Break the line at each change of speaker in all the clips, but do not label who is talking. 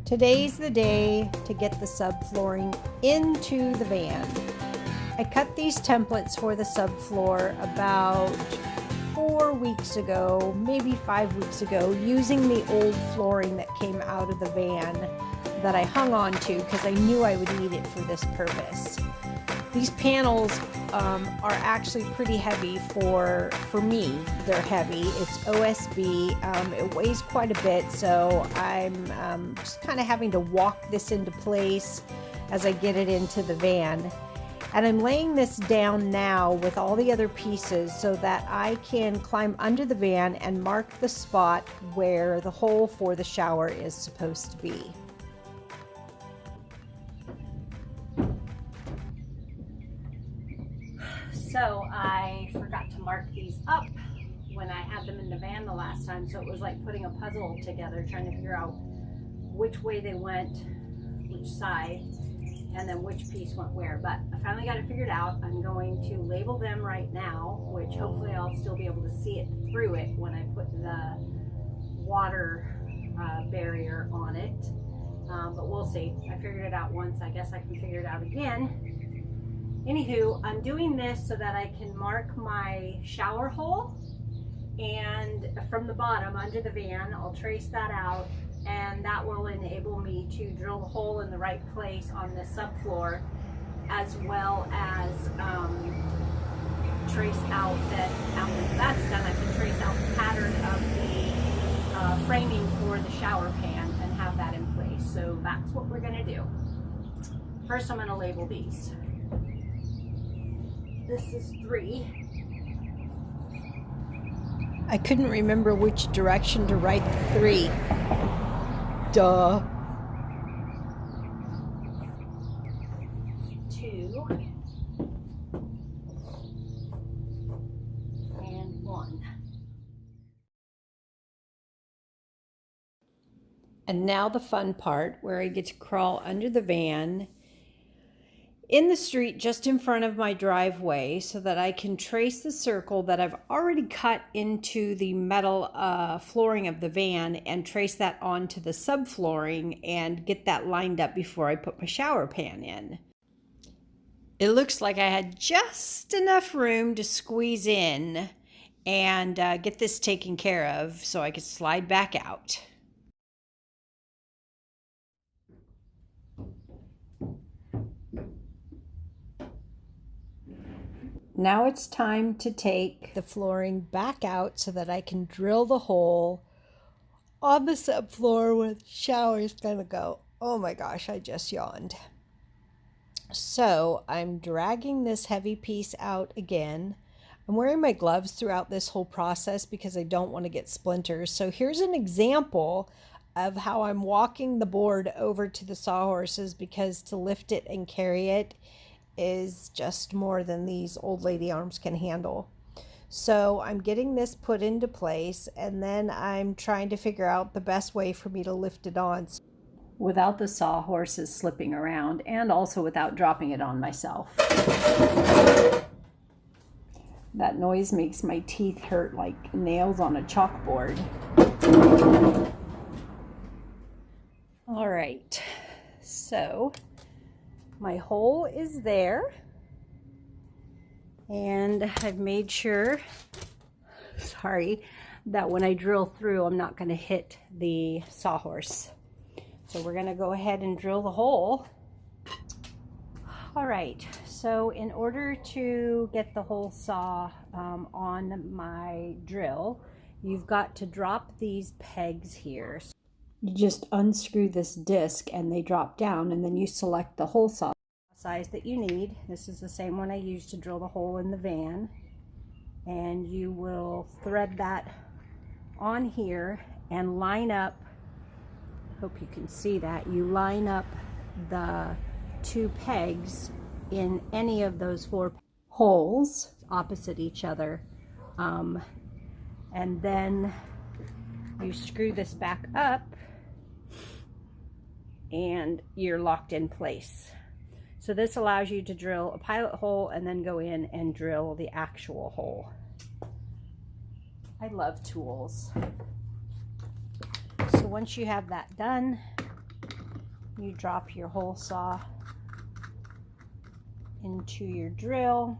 Today's the day to get the subflooring into the van. I cut these templates for the subfloor about 4 weeks ago, maybe 5 weeks ago, using the old flooring that came out of the van that I hung on to because I knew I would need it for this purpose. These panels are actually pretty heavy for me. They're heavy. It's OSB. It weighs quite a bit, so I'm just kind of having to walk this into place as I get it into the van. And I'm laying this down now with all the other pieces so that I can climb under the van and mark the spot where the hole for the shower is supposed to be. So I forgot to mark these up when I had them in the van the last time, so it was like putting a puzzle together, trying to figure out which way they went, which side, and then which piece went where. But I finally got it figured out. I'm going to label them right now, which hopefully I'll still be able to see it through it when I put the water barrier on it. But we'll see. I figured it out once. I guess I can figure it out again. Anywho, I'm doing this so that I can mark my shower hole, and from the bottom under the van, I'll trace that out, and that will enable me to drill the hole in the right place on the subfloor, as well as trace out that after that's done, I can trace out the pattern of the framing for the shower pan and have that in place. So that's what we're gonna do. First, I'm gonna label these. This is 3. I couldn't remember which direction to write the 3. Duh. 2 and 1. And now the fun part, where I get to crawl under the van in the street just in front of my driveway so that I can trace the circle that I've already cut into the metal flooring of the van and trace that onto the subflooring and get that lined up before I put my shower pan in. It looks like I had just enough room to squeeze in and get this taken care of so I could slide back out. Now it's time to take the flooring back out so that I can drill the hole on the subfloor where the shower is going to go. Oh my gosh, I just yawned. So I'm dragging this heavy piece out again. I'm wearing my gloves throughout this whole process because I don't want to get splinters. So here's an example of how I'm walking the board over to the sawhorses, because to lift it and carry it is just more than these old lady arms can handle. So I'm getting this put into place, and then I'm trying to figure out the best way for me to lift it on without the sawhorses slipping around, and also without dropping it on myself. That noise makes my teeth hurt like nails on a chalkboard. All right, so my hole is there, and I've made sure, that when I drill through, I'm not going to hit the sawhorse. So we're going to go ahead and drill the hole. All right, so in order to get the hole saw on my drill, you've got to drop these pegs here. You just unscrew this disc and they drop down, and then you select the hole saw size that you need. This is the same one I used to drill the hole in the van, and you will thread that on here and line up, hope you can see that, you line up the 2 pegs in any of those 4 holes opposite each other, and then you screw this back up and you're locked in place. So this allows you to drill a pilot hole and then go in and drill the actual hole. I love tools. So once you have that done, you drop your hole saw into your drill.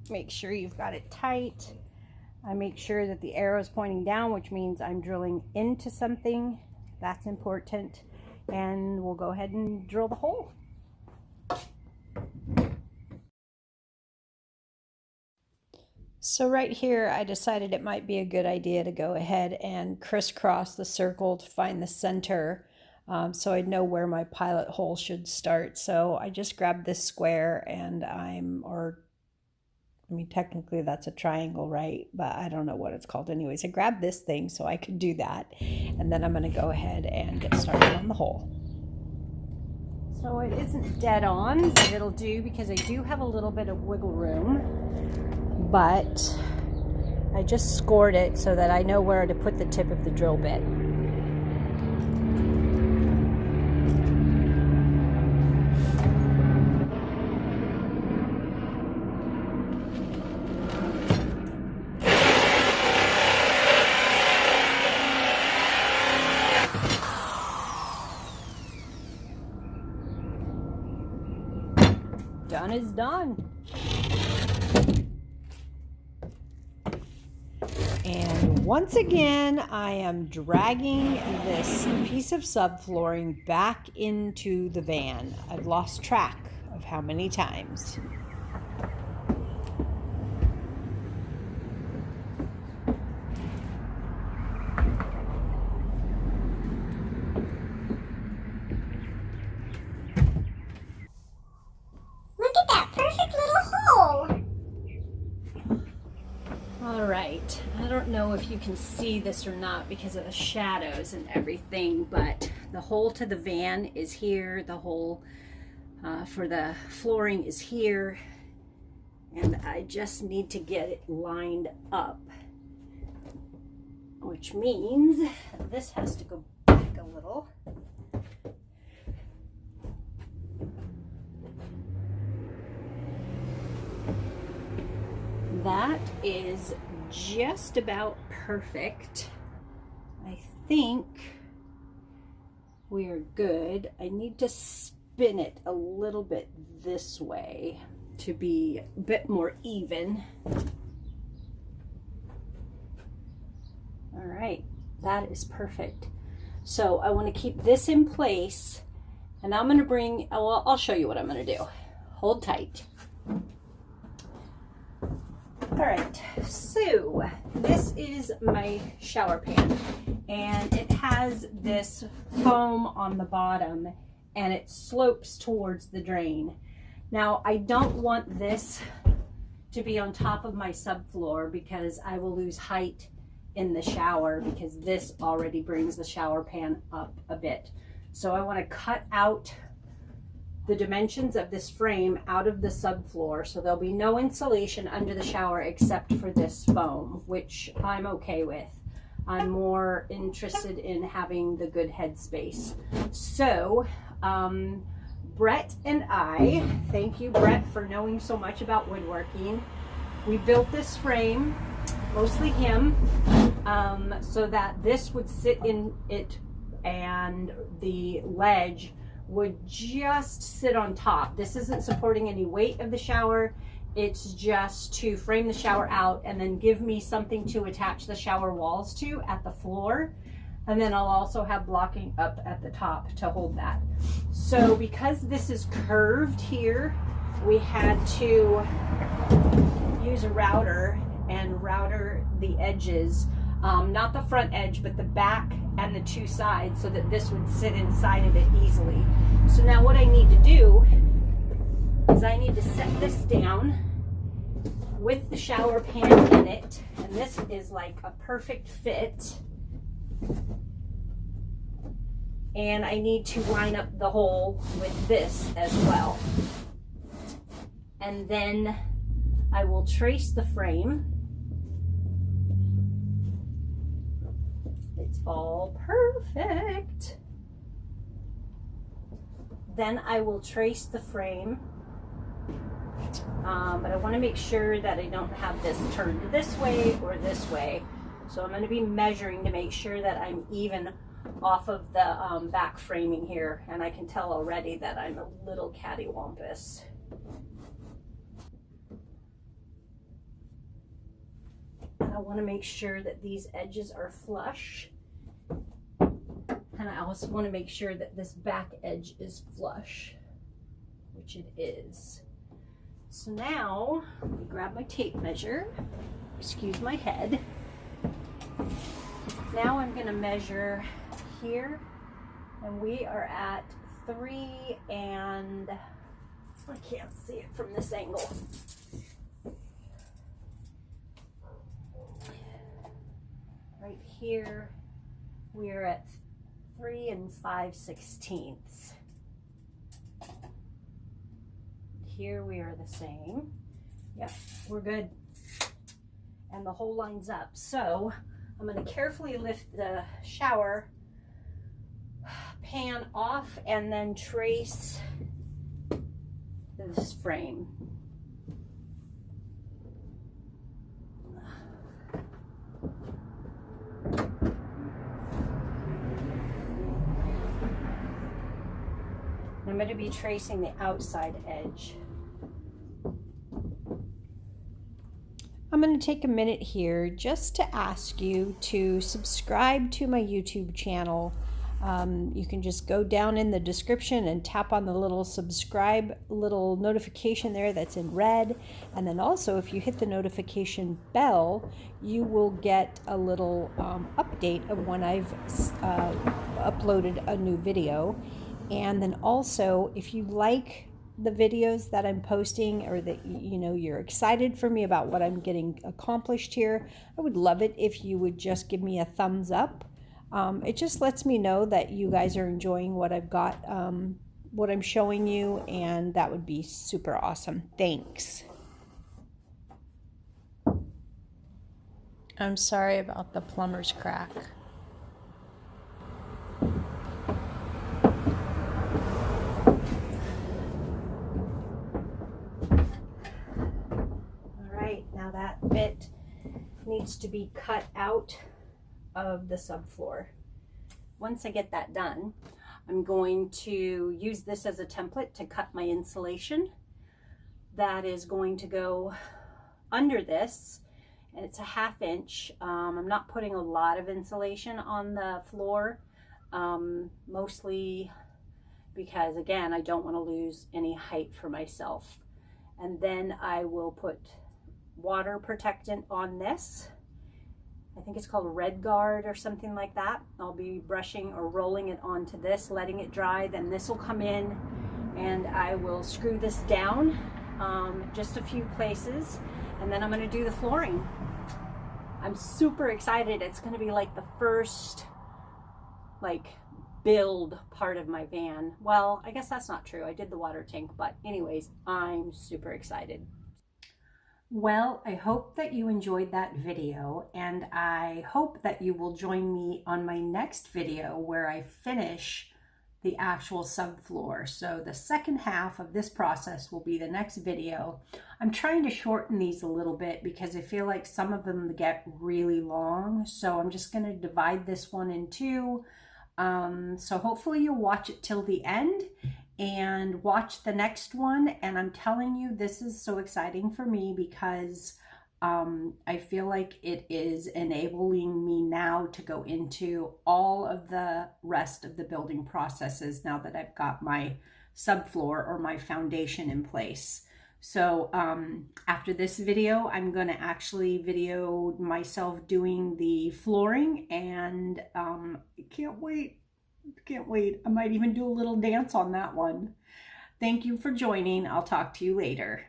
Make sure you've got it tight. I make sure that the arrow is pointing down, which means I'm drilling into something. That's important. And we'll go ahead and drill the hole. So right here, I decided it might be a good idea to go ahead and crisscross the circle to find the center, so I'd know where my pilot hole should start. So I just grabbed this square and I mean, technically that's a triangle, right? But I don't know what it's called anyways. I grabbed this thing so I could do that. And then I'm going to go ahead and get started on the hole. So it isn't dead on, but it'll do because I do have a little bit of wiggle room. But I just scored it so that I know where to put the tip of the drill bit. Done is done. And once again, I am dragging this piece of subflooring back into the van. I've lost track of how many times.
Look at that perfect little hole!
All right, I don't know if you can see this or not because of the shadows and everything, but the hole to the van is here. The hole for the flooring is here. And I just need to get it lined up, which means this has to go back a little. That is just about perfect. I think we are good. I need to spin it a little bit this way to be a bit more even. All right, that is perfect. So I want to keep this in place, and I'm going to bring, well, I'll show you what I'm going to do. Hold tight. All right, so this is my shower pan, and it has this foam on the bottom, and it slopes towards the drain. Now, I don't want this to be on top of my subfloor because I will lose height in the shower because this already brings the shower pan up a bit. So I want to cut out the dimensions of this frame out of the subfloor, so there'll be no insulation under the shower except for this foam, which I'm okay with. I'm more interested in having the good headspace. So Brett and I, thank you Brett for knowing so much about woodworking, we built this frame, mostly him, so that this would sit in it and the ledge would just sit on top. This isn't supporting any weight of the shower. It's just to frame the shower out and then give me something to attach the shower walls to at the floor. And then I'll also have blocking up at the top to hold that. So because this is curved here, we had to use a router and router the edges, not the front edge, but the back and the two sides, so that this would sit inside of it easily. So now what I need to do is I need to set this down with the shower pan in it, and this is like a perfect fit. And I need to line up the hole with this as well. And then I will trace the frame. It's all perfect. Then I will trace the frame, but I want to make sure that I don't have this turned this way or this way. So I'm going to be measuring to make sure that I'm even off of the back framing here, and I can tell already that I'm a little cattywampus. And I want to make sure that these edges are flush. And I also want to make sure that this back edge is flush, which it is. So now, let me grab my tape measure. Excuse my head. Now I'm going to measure here, and we are at 3 and I can't see it from this angle. Right here, we are at 3 5/16. Here we are the same. Yep, we're good. And the whole line's up. So I'm going to carefully lift the shower pan off and then trace this frame. I'm going to be tracing the outside edge. I'm going to take a minute here just to ask you to subscribe to my YouTube channel. You can just go down in the description and tap on the little subscribe little notification there that's in red. And then also, if you hit the notification bell, you will get a little update of when I've uploaded a new video. And then also, if you like the videos that I'm posting, or that you're excited for me about what I'm getting accomplished here, I would love it if you would just give me a thumbs up. It just lets me know that you guys are enjoying what I've got, what I'm showing you, and that would be super awesome. Thanks. I'm sorry about the plumber's crack. Now that bit needs to be cut out of the subfloor. Once I get that done, I'm going to use this as a template to cut my insulation. That is going to go under this, and it's a 1/2 inch. I'm not putting a lot of insulation on the floor, mostly because, again, I don't want to lose any height for myself. And then I will put water protectant on this. I think it's called Red Guard or something like that. I'll be brushing or rolling it onto this, letting it dry. Then this will come in, and I will screw this down just a few places, and then I'm going to do the flooring. I'm super excited. It's going to be like the first build part of my van. Well, I guess that's not true. I did the water tank, but anyways, I'm super excited. Well, I hope that you enjoyed that video, and I hope that you will join me on my next video where I finish the actual subfloor. So the second half of this process will be the next video. I'm trying to shorten these a little bit because I feel like some of them get really long. So I'm just going to divide this one in two. So hopefully you'll watch it till the end and watch the next one. And I'm telling you, this is so exciting for me because I feel like it is enabling me now to go into all of the rest of the building processes now that I've got my subfloor or my foundation in place. So after this video, I'm going to actually video myself doing the flooring, and I can't wait. Can't wait. I might even do a little dance on that one. Thank you for joining. I'll talk to you later.